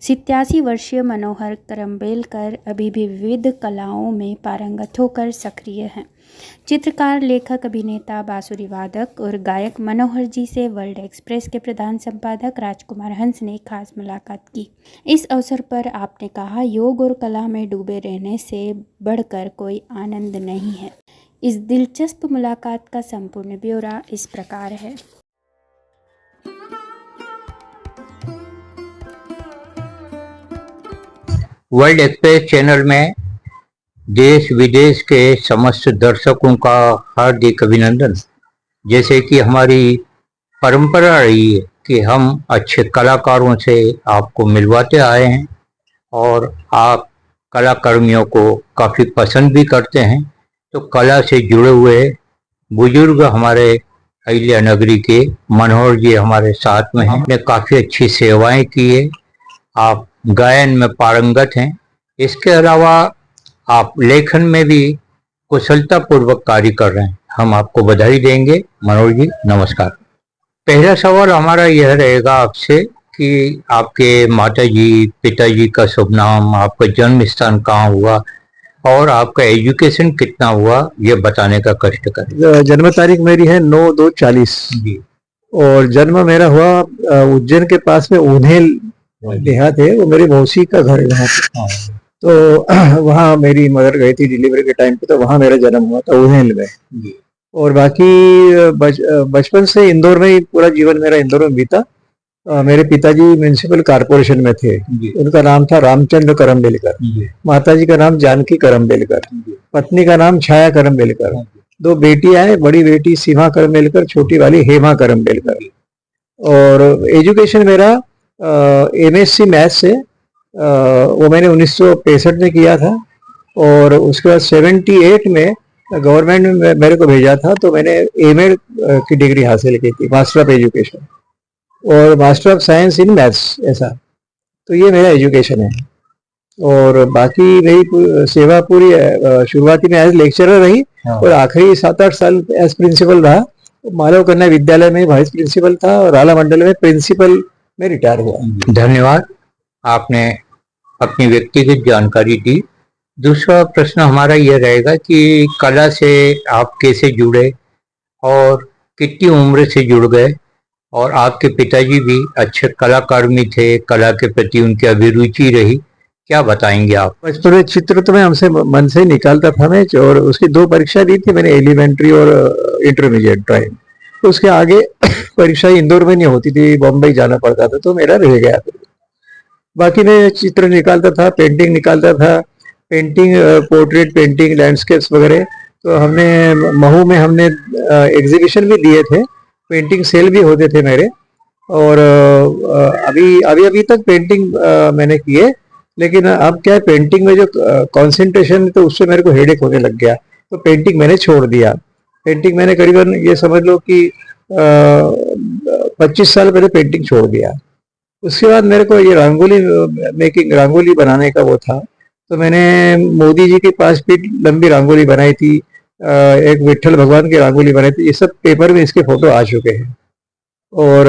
87 वर्षीय मनोहर करम्बेलकर अभी भी विविध कलाओं में पारंगत होकर सक्रिय हैं। चित्रकार, लेखक, अभिनेता, बांसुरी वादक और गायक मनोहर जी से वर्ल्ड एक्सप्रेस के प्रधान संपादक राजकुमार हंस ने खास मुलाकात की। इस अवसर पर आपने कहा, योग और कला में डूबे रहने से बढ़कर कोई आनंद नहीं है। इस दिलचस्प मुलाकात का संपूर्ण ब्यौरा इस प्रकार है। वर्ल्ड एक्सप्रेस चैनल में देश विदेश के समस्त दर्शकों का हार्दिक अभिनंदन। जैसे कि हमारी परंपरा रही है कि हम अच्छे कलाकारों से आपको मिलवाते आए हैं और आप कलाकर्मियों को काफ़ी पसंद भी करते हैं, तो कला से जुड़े हुए बुजुर्ग हमारे अहिल्या नगरी के मनोहर जी हमारे साथ में हैं। ने काफ़ी अच्छी सेवाएं की है। आप गायन में पारंगत हैं। इसके अलावा आप लेखन में भी कुशलतापूर्वक कार्य कर रहे हैं। हम आपको बधाई देंगे। मनोहर जी नमस्कार। पहला सवाल हमारा यह रहेगा आपसे कि आपके माताजी पिताजी का शुभ नाम, आपका जन्म स्थान कहाँ हुआ और आपका एजुकेशन कितना हुआ, ये बताने का कष्ट करें। जन्म तारीख मेरी है 9/2/40 जी और जन्म मेरा हुआ उज्जैन के पास में ऊधेल देहात है, वो मेरी मौसी का घर है वहाँ पे। तो वहाँ मेरी मदर गई थी डिलीवरी के टाइम पे, तो वहाँ मेरा जन्म हुआ था उधेल में। और बाकी बचपन से इंदौर में ही पूरा जीवन मेरा इंदौर में बीता। मेरे पिताजी म्युनिसिपल कारपोरेशन में थे। उनका नाम था रामचंद्र करम्बेलकर। माताजी का नाम जानकी करम्बेलकर, पत्नी का नाम छाया करम्बेलकर। 2 बेटियां हैं, बड़ी बेटी सीमा करम्बेलकर, छोटी वाली हेमा करम्बेलकर। और एजुकेशन मेरा MSc मैथ्स से वो मैंने 1965 में किया था और उसके बाद 78 में गवर्नमेंट ने मेरे को भेजा था, तो मैंने M.Ed की डिग्री हासिल की थी, मास्टर ऑफ एजुकेशन और master of science in maths, ऐसा। तो ये मेरा एजुकेशन है। और बाकी मेरी सेवा पूरी शुरुआती में एज लेक्चरर रही और आखिरी 7-8 साल एज प्रिंसिपल रहा। मालव कन्या विद्यालय में वाइस प्रिंसिपल था और आला मंडल में प्रिंसिपल में रिटायर हुआ। धन्यवाद, आपने अपनी व्यक्तिगत जानकारी दी। दूसरा प्रश्न हमारा यह रहेगा कि कला से आप कैसे जुड़े और कितनी उम्र से जुड़ गए, और आपके पिताजी भी अच्छे कलाकार भी थे, कला के प्रति उनकी अभिरुचि रही, क्या बताएंगे आप? बचपन में चित्र तो मैं हमसे मन से ही निकालता था मैं, और उसकी 2 परीक्षा दी थी मैंने, एलिमेंट्री और इंटरमीडिएट ड्राइंग। तो उसके आगे परीक्षा इंदौर में नहीं होती थी, बॉम्बे जाना पड़ता था, तो मेरा रह गया। बाकी मैं चित्र निकालता था, पेंटिंग निकालता था, पेंटिंग, पोर्ट्रेट पेंटिंग, लैंडस्केप्स वगैरह। तो हमने महू में हमने एग्जीबिशन भी दिए थे, पेंटिंग सेल भी होते थे मेरे। और अभी तक पेंटिंग मैंने किए, लेकिन अब क्या है, पेंटिंग में जो कंसंट्रेशन, तो उससे मेरे को हेडेक होने लग गया, तो पेंटिंग मैंने छोड़ दिया। पेंटिंग मैंने करीबन ये समझ लो कि 25 साल पहले पेंटिंग छोड़ दिया। उसके बाद मेरे को ये रंगोली मेकिंग, रंगोली बनाने का वो था, तो मैंने मोदी जी के 5 फीट लंबी रंगोली बनाई थी, एक विठल भगवान की रंगोली बनाई थी। ये सब पेपर में इसके फोटो आ चुके हैं। और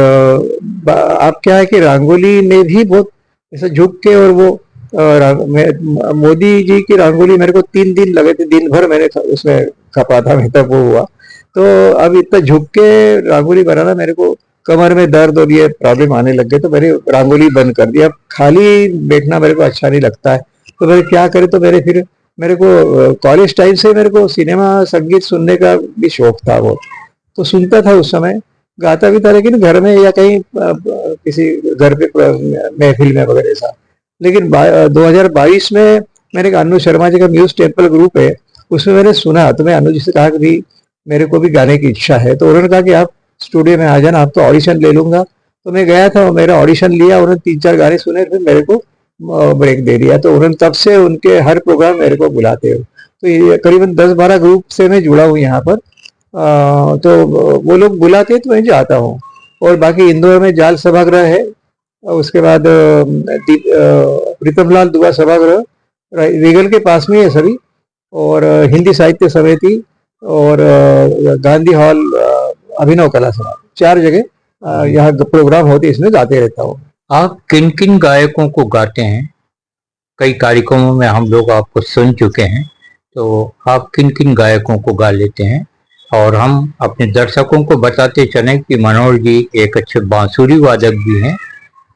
आप क्या है कि रंगोली में भी बहुत ऐसा झुक के, और वो मोदी जी की रंगोली मेरे को 3 दिन लगे थे, दिन भर मैंने उसमें खपा था, मैं तब वो हुआ। तो अब इतना झुक के रंगोली बनाना, मेरे को कमर में दर्द और ये प्रॉब्लम आने लग गए, तो मैंने रंगोली बंद कर दिया। खाली बैठना मेरे को अच्छा नहीं लगता है, तो मैं क्या करें, तो मेरे को कॉलेज टाइम से मेरे को सिनेमा संगीत सुनने का भी शौक था, वो तो सुनता था उस समय, गाता भी था, लेकिन घर में या कहीं किसी घर पे महफिल में वगैरह ऐसा। लेकिन 2022 में मैंने अनु शर्मा जी का म्यूज टेम्पल ग्रुप है, उसमें मैंने सुना, तो मैं अनु जी से कहा कि भी मेरे को भी गाने की इच्छा है। तो उन्होंने कहा कि आप स्टूडियो में आ जाना, आपको ऑडिशन ले लूंगा। तो मैं गया था, मेरा ऑडिशन लिया, उन्होंने 3-4 गाने सुने, फिर मेरे को ब्रेक दे दिया। तो उन्होंने तब से उनके हर प्रोग्राम मेरे को बुलाते हो। तो ये करीबन 10-12 ग्रुप से मैं जुड़ा हूँ यहाँ पर। तो वो लोग बुलाते तो मैं जाता हूँ। और बाकी इंदौर में जाल सभागृह है, उसके बाद प्रीतमलाल दुआ सभागृह रीगल के पास में है सभी, और हिंदी साहित्य समिति, और गांधी हॉल, अभिनव कला सभा, 4 जगह यहाँ प्रोग्राम होते, इसमें जाते रहता हूँ। आप किन किन गायकों को गाते हैं? कई कार्यक्रमों में हम लोग आपको सुन चुके हैं, तो आप किन किन गायकों को गा लेते हैं? और हम अपने दर्शकों को बताते चलें कि मनोहर जी एक अच्छे बांसुरी वादक भी हैं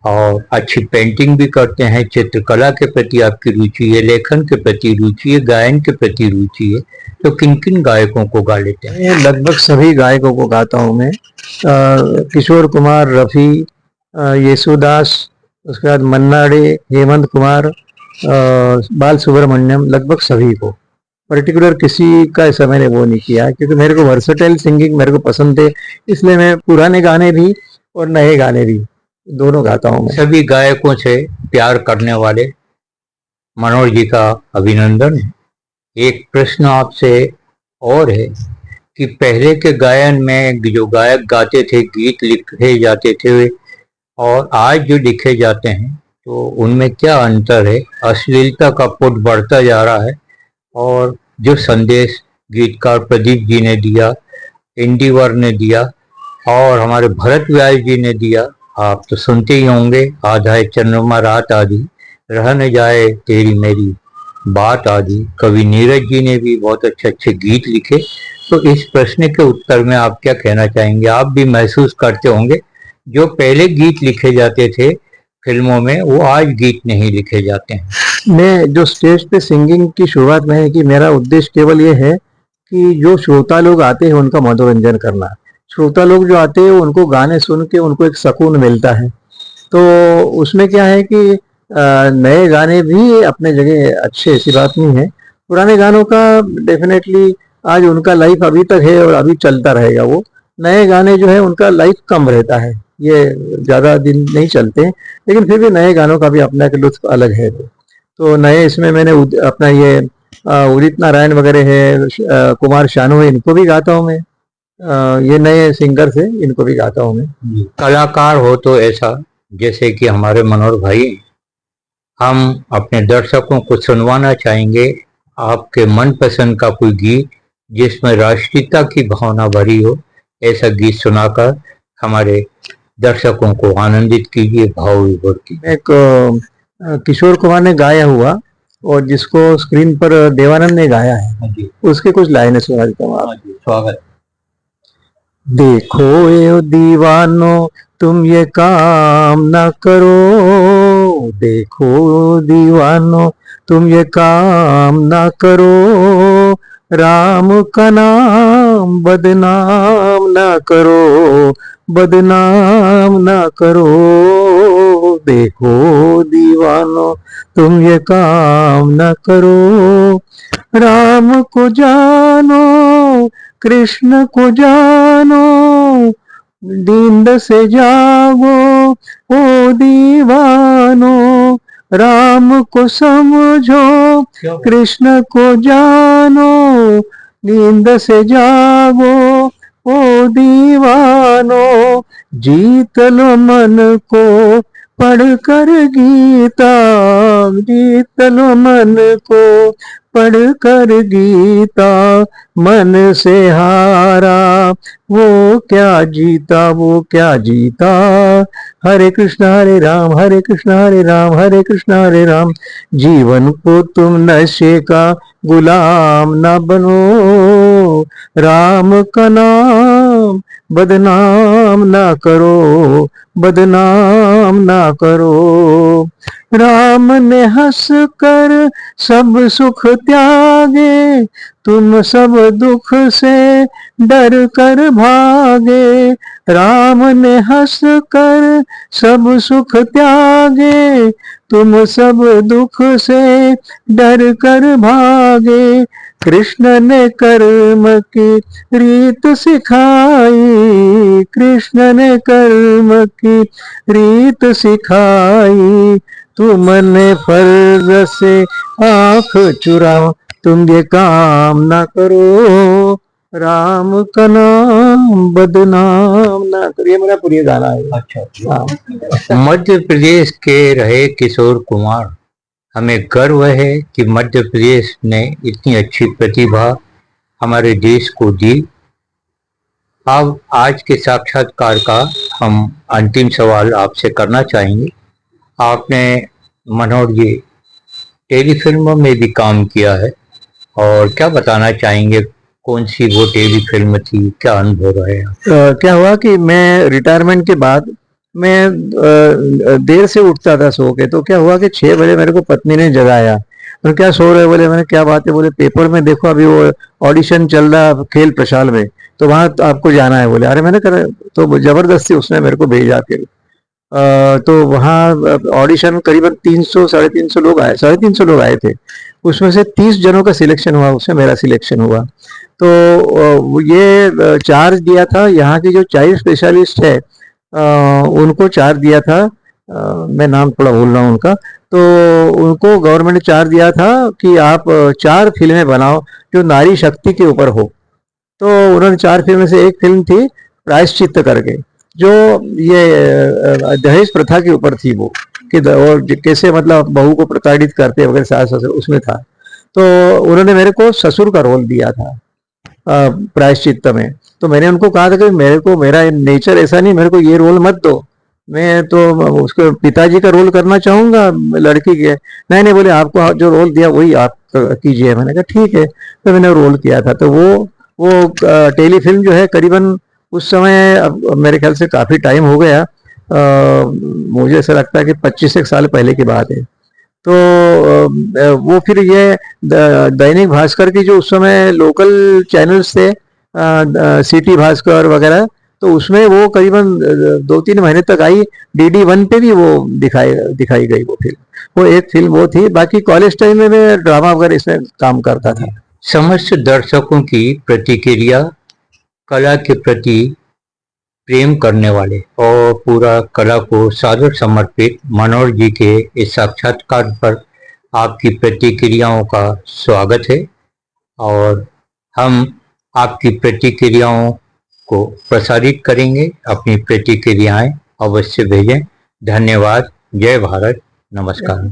और अच्छी पेंटिंग भी करते हैं। चित्रकला के प्रति आपकी रुचि है, लेखन के प्रति रुचि है, गायन के प्रति रुचि है, तो किन किन गायकों को गा लेते हैं? मैं लगभग सभी गायकों को गाता हूँ मैं। किशोर कुमार, रफ़ी, येसुदास, उसके बाद मन्ना डे, हेमंत कुमार, बाल सुब्रमण्यम, लगभग सभी को। पर्टिकुलर किसी का ऐसा मैंने वो नहीं किया, क्योंकि मेरे को वर्सेटाइल सिंगिंग मेरे को पसंद है, इसलिए मैं पुराने गाने भी और नए गाने भी दोनों गाता हूँ मैं। सभी गायकों से प्यार करने वाले मनोहर जी का अभिनंदन है। एक प्रश्न आपसे और है कि पहले के गायन में जो गायक गाते थे, गीत लिखे जाते थे और आज जो लिखे जाते हैं, तो उनमें क्या अंतर है? अश्लीलता का पुट बढ़ता जा रहा है और जो संदेश गीतकार प्रदीप जी ने दिया, इंदिवर ने दिया और हमारे भरत व्यास जी ने दिया, आप तो सुनते ही होंगे, आधा है चंद्रमा रात आधी, रह न जाए तेरी मेरी बात आधी। कवि नीरज जी ने भी बहुत अच्छे अच्छे गीत लिखे। तो इस प्रश्न के उत्तर में आप क्या कहना चाहेंगे? आप भी महसूस करते होंगे जो पहले गीत लिखे जाते थे फिल्मों में, वो आज गीत नहीं लिखे जाते हैं। मैं जो स्टेज पे सिंगिंग की शुरुआत में है कि मेरा उद्देश्य केवल ये है कि जो श्रोता लोग आते हैं उनका मनोरंजन करना। श्रोता लोग जो आते हैं उनको गाने सुन के उनको एक सुकून मिलता है। तो उसमें क्या है कि नए गाने भी अपने जगह अच्छे, ऐसी बात नहीं है। पुराने गानों का डेफिनेटली आज उनका लाइफ अभी तक है और अभी चलता रहेगा। वो नए गाने जो है उनका लाइफ कम रहता है, ये ज़्यादा दिन नहीं चलते, लेकिन फिर भी नए गानों का भी अपना एक लुत्फ अलग है। तो नए इसमें मैंने अपना ये उदित नारायण वगैरह है, कुमार शानू है, इनको भी गाता हूँ मैं। ये नए सिंगर्स है, इनको भी गाता हूँ मैं। कलाकार हो तो ऐसा, जैसे कि हमारे मनोहर भाई, हम अपने दर्शकों को सुनवाना चाहेंगे आपके मनपसंद का कोई गीत जिसमें राष्ट्रीयता की भावना भरी हो। ऐसा गीत सुनाकर हमारे दर्शकों को आनंदित कीजिए, भाव विभोर की। एक किशोर कुमार ने गाया हुआ और जिसको स्क्रीन पर देवानंद ने गाया है, उसके कुछ लाइनें सुना देता हूँ आप। स्वागत। देखो ये दीवानो तुम ये काम न करो, देखो दीवानो तुम ये काम न करो, राम का नाम बदनाम न करो, बदनाम न करो। देखो दीवानो तुम ये काम न करो, राम को जानो कृष्ण को जानो, नींद से जागो ओ दीवानो, राम को समझो कृष्ण को जानो, नींद से जागो ओ दीवानो, जीत लो मन को पढ़कर गीता, जीत लो मन को पढ़कर गीता, मन से हारा वो क्या जीता, वो क्या जीता। हरे कृष्ण हरे राम, हरे कृष्ण हरे राम, हरे कृष्ण हरे राम। जीवन को तुम नशे का गुलाम न बनो, राम का नाम बदनाम ना करो, बदनाम ना करो। राम ने हंस कर सब सुख त्यागे, तुम सब दुख से डर कर भागे। राम ने हंस कर सब सुख त्यागे, तुम सब दुख से डर कर भागे। कृष्ण ने कर्म की रीत सिखाई, कृष्ण ने कर्म की रीत सिखाई। तुमने फर्ज से आंख चुराओ, तुम ये काम ना करो, राम का नाम बदनाम ना करो। ये मेरा पूरी गाना है। अच्छा। मध्य प्रदेश के रहे किशोर कुमार, हमें गर्व है कि मध्य प्रदेश ने इतनी अच्छी प्रतिभा हमारे देश को दी। अब आज के साक्षात्कार का हम अंतिम सवाल आपसे करना चाहेंगे आपने मनोहर जी टेलीफिल्मों में भी काम किया है, और क्या बताना चाहेंगे, कौन सी वो टेलीफिल्म थी, क्या अनुभव रहे? क्या हुआ कि मैं रिटायरमेंट के बाद मैं देर से उठता था सो के, तो क्या हुआ कि 6 बजे मेरे को पत्नी ने जगाया। और क्या सो रहे? बोले। मैंने क्या बात है? बोले पेपर में देखो अभी वो ऑडिशन चल रहा है खेल प्रशाल में, तो वहां तो आपको जाना है। बोले अरे मैंने कर, तो जबरदस्ती उसने मेरे को भेजा के तो वहाँ ऑडिशन करीबन 300 350 लोग आए, 350 लोग आए थे। उसमें से 30 जनों का सिलेक्शन हुआ, उसमें मेरा सिलेक्शन हुआ। तो ये चार्ज दिया था यहाँ की जो चाइल्ड स्पेशलिस्ट है, उनको चार्ज दिया था। मैं नाम थोड़ा भूल रहा हूँ उनका। तो उनको गवर्नमेंट ने चार्ज दिया था कि आप 4 फिल्में बनाओ जो नारी शक्ति के ऊपर हो। तो उन्होंने 4 फिल्म से एक फिल्म थी प्रायश्चित्त करके, जो ये दहेज प्रथा के ऊपर थी वो, कि और कैसे मतलब बहू को प्रताड़ित करते वगैरह सास ससुर, उसमें था। तो उन्होंने मेरे को ससुर का रोल दिया था प्रायश्चित्त में। तो मैंने उनको कहा था कि मेरे को, मेरा नेचर ऐसा नहीं, मेरे को ये रोल मत दो, मैं तो उसके पिताजी का रोल करना चाहूंगा लड़की के। नहीं नहीं, बोले आपको जो रोल दिया वही आप कीजिए। मैंने कहा ठीक है। तो मैंने रोल किया था। तो वो टेलीफिल्म जो है करीबन उस समय, अब मेरे ख्याल से काफी टाइम हो गया, मुझे ऐसा लगता है कि 25 एक साल पहले की बात है। तो वो फिर ये दैनिक भास्कर की जो उस समय लोकल चैनल्स थे, सिटी भास्कर वगैरह, तो उसमें वो करीबन 2-3 महीने तक आई। DD1 पे भी वो दिखाई गई वो फिल्म। वो एक फिल्म वो थी। बाकी कॉलेज टाइम में मैं ड्रामा वगैरह इसमें काम करता था। समस्त दर्शकों की प्रतिक्रिया, कला के प्रति प्रेम करने वाले और पूरा कला को सादर समर्पित मनोहर जी के इस साक्षात्कार पर आपकी प्रतिक्रियाओं का स्वागत है, और हम आपकी प्रतिक्रियाओं को प्रसारित करेंगे। अपनी प्रतिक्रियाएं अवश्य भेजें। धन्यवाद। जय भारत। नमस्कार।